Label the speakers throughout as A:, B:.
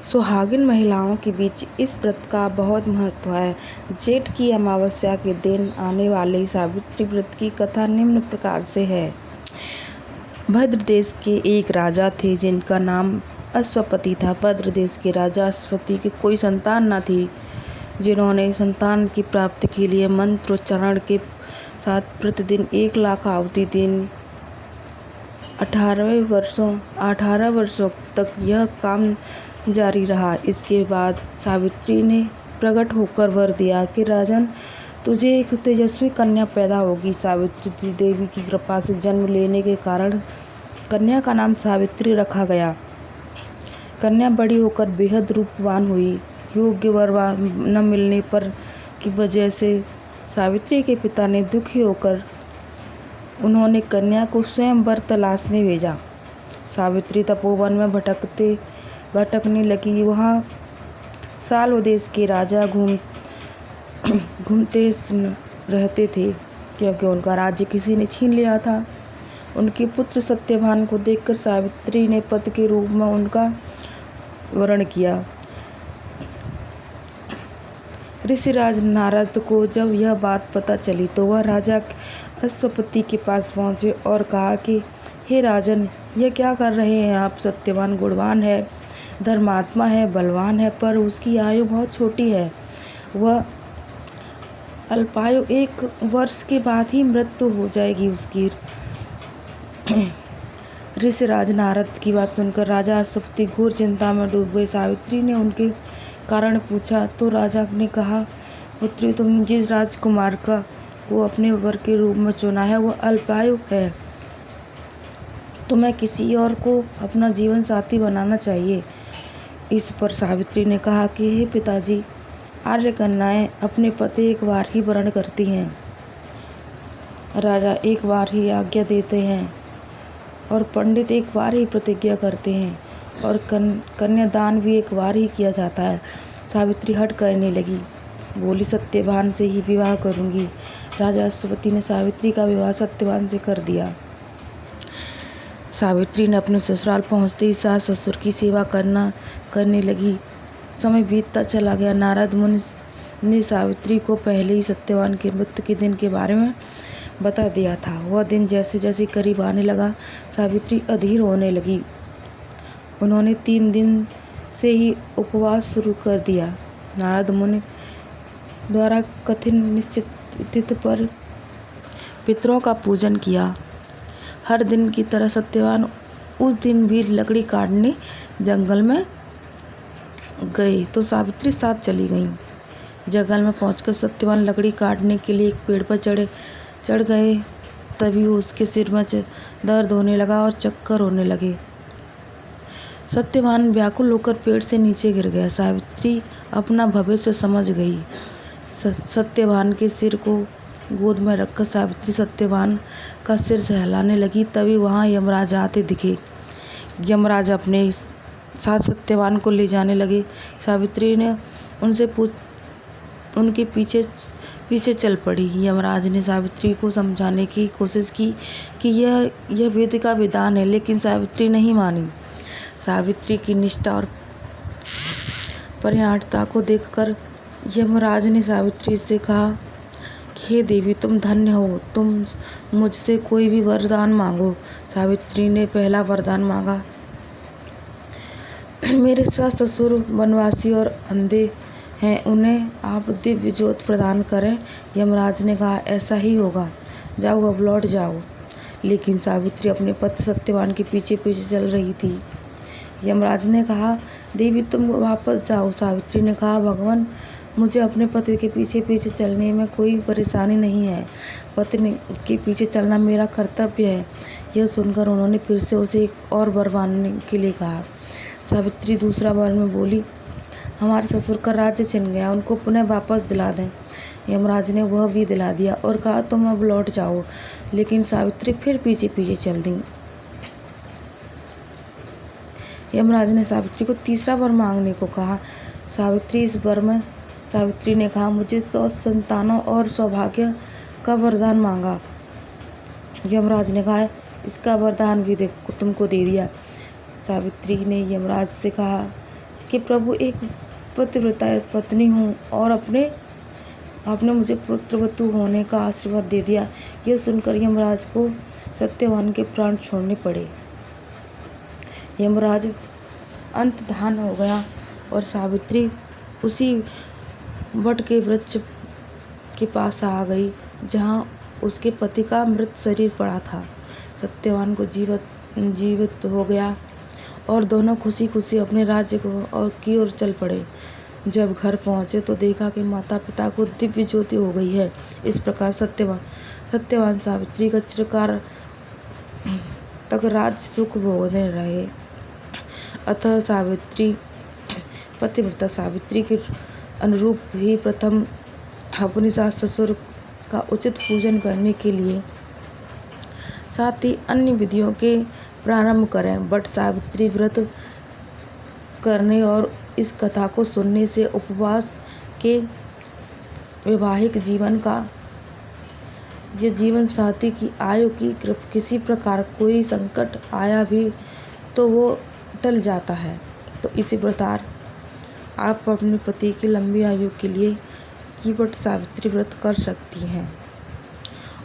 A: सुहागिन महिलाओं के बीच इस व्रत का बहुत महत्व है। जेठ की अमावस्या के दिन आने वाले सावित्री व्रत की कथा निम्न प्रकार से है। भद्र देश के एक राजा थे जिनका नाम अश्वपति था। भद्र देश के राजा अश्वपति की कोई संतान न थी। जिन्होंने संतान की प्राप्ति के लिए मंत्रोच्चारण के साथ प्रतिदिन 1 लाख आहुति दिन 18 वर्षों तक यह काम जारी रहा। इसके बाद सावित्री ने प्रकट होकर वर दिया कि राजन, तुझे एक तेजस्वी कन्या पैदा होगी। सावित्री देवी की कृपा से जन्म लेने के कारण कन्या का नाम सावित्री रखा गया। कन्या बड़ी होकर बेहद रूपवान हुई। योग्य वर न मिलने पर की वजह से सावित्री के पिता ने दुखी होकर उन्होंने कन्या को स्वयं वर तलाशने भेजा। सावित्री तपोवन में भटकने लगी। वहाँ साल देश के राजा घूमते रहते थे क्योंकि उनका राज्य किसी ने छीन लिया था। उनके पुत्र सत्यवान को देखकर सावित्री ने पति के रूप में उनका वरण किया। ऋषिराज नारद को जब यह बात पता चली तो वह राजा अश्वपति के पास पहुँचे और कहा कि हे राजन, यह क्या कर रहे हैं आप? सत्यवान गुणवान है, धर्मात्मा है, बलवान है, पर उसकी आयु बहुत छोटी है। वह अल्पायु 1 वर्ष के बाद ही मृत्यु हो जाएगी उसकी। ऋषिराज नारद की बात सुनकर राजा अश्वपति घोर चिंता में डूब गए। सावित्री ने उनके कारण पूछा तो राजा ने कहा, पुत्री, तुमने जिस राजकुमार को अपने वर के रूप में चुना है वह अल्पायु है। तुम्हें किसी और को अपना जीवन साथी बनाना चाहिए। इस पर सावित्री ने कहा कि हे पिताजी, आर्य कन्याएं अपने पति एक बार ही वरण करती हैं। राजा एक बार ही आज्ञा देते हैं और पंडित एक बार ही प्रतिज्ञा करते हैं और कन्यादान भी एक बार ही किया जाता है। सावित्री हट करने लगी, बोली, सत्यवान से ही विवाह करूंगी। राजा अश्वपति ने सावित्री का विवाह सत्यवान से कर दिया। सावित्री ने अपने ससुराल पहुंचते ही सास ससुर की सेवा करने लगी। समय बीतता चला गया। नारद मुनि ने सावित्री को पहले ही सत्यवान के मृत्यु के दिन के बारे में बता दिया था। वह दिन जैसे जैसे करीब आने लगा, सावित्री अधीर होने लगी। उन्होंने 3 दिन से ही उपवास शुरू कर दिया। नारद मुनि द्वारा कठिन निश्चित तिथि पर पितरों का पूजन किया। हर दिन की तरह सत्यवान उस दिन भी लकड़ी काटने जंगल में गए तो सावित्री साथ चली गई। जंगल में पहुंचकर सत्यवान लकड़ी काटने के लिए एक पेड़ पर चढ़ गए। तभी उसके सिर में दर्द होने लगा और चक्कर होने लगे। सत्यवान व्याकुल होकर पेड़ से नीचे गिर गया। सावित्री अपना भविष्य समझ गई। सत्यवान के सिर को गोद में रखकर सावित्री सत्यवान का सिर सहलाने लगी। तभी वहाँ यमराज आते दिखे। यमराज अपने साथ सत्यवान को ले जाने लगे। सावित्री ने उनके पीछे चल पड़ी। यमराज ने सावित्री को समझाने की कोशिश की कि यह वेद का विधान है, लेकिन सावित्री नहीं मानी। सावित्री की निष्ठा और परिणतता को देखकर यमराज ने सावित्री से कहा कि हे देवी, तुम धन्य हो, तुम मुझसे कोई भी वरदान मांगो। सावित्री ने पहला वरदान मांगा, मेरे सास ससुर वनवासी और अंधे हैं, उन्हें आप दिव्य ज्योत प्रदान करें। यमराज ने कहा, ऐसा ही होगा, जाओ अब लौट जाओ। लेकिन सावित्री अपने पति सत्यवान के पीछे पीछे चल रही थी। यमराज ने कहा, देवी, तुम वापस जाओ। सावित्री ने कहा, भगवान, मुझे अपने पति के पीछे पीछे चलने में कोई परेशानी नहीं है। पति के पीछे चलना मेरा कर्तव्य है। यह सुनकर उन्होंने फिर से उसे एक और वर मांगने के लिए कहा। सावित्री दूसरा वर में बोली, हमारे ससुर का राज्य छिन गया, उनको पुनः वापस दिला दें। यमराज ने वह भी दिला दिया और कहा, तुम अब लौट जाओ। लेकिन सावित्री फिर पीछे पीछे चल दी। यमराज ने सावित्री को तीसरा वर मांगने को कहा। सावित्री ने कहा, मुझे 100 संतानों और सौभाग्य का वरदान मांगा। यमराज ने कहा, इसका वरदान भी तुमको दे दिया। सावित्री ने यमराज से कहा कि प्रभु एक पतिव्रता पत्नी हूँ और आपने मुझे पुत्रवधू होने का आशीर्वाद दे दिया। यह सुनकर यमराज को सत्यवान के प्राण छोड़ने पड़े। यमराज अंतर्धान हो गया और सावित्री उसी वट के वृक्ष के पास आ गई जहाँ उसके पति का मृत शरीर पड़ा था। सत्यवान को जीवित हो गया और दोनों खुशी खुशी अपने राज्य की ओर चल पड़े। जब घर पहुँचे तो देखा कि माता पिता को दिव्य ज्योति हो गई है। इस प्रकार सत्यवान सावित्री का चिरकाल तक राज्य सुख भोगने रहे। अतः पतिव्रता सावित्री के अनुरूप ही प्रथम अपने सास ससुर का उचित पूजन करने के लिए साथ ही अन्य विधियों के प्रारंभ करें। बट सावित्री व्रत करने और इस कथा को सुनने से उपवास के वैवाहिक जीवन का जीवन साथी की आयु की किसी प्रकार कोई संकट आया भी तो वो टल जाता है। तो इसी प्रकार आप अपने पति की लंबी आयु के लिए की वट सावित्री व्रत कर सकती हैं।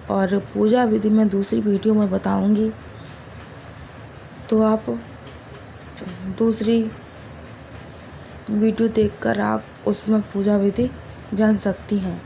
A: और पूजा विधि मैं दूसरी वीडियो में बताऊंगी, तो आप दूसरी वीडियो देखकर आप उसमें पूजा विधि जान सकती हैं।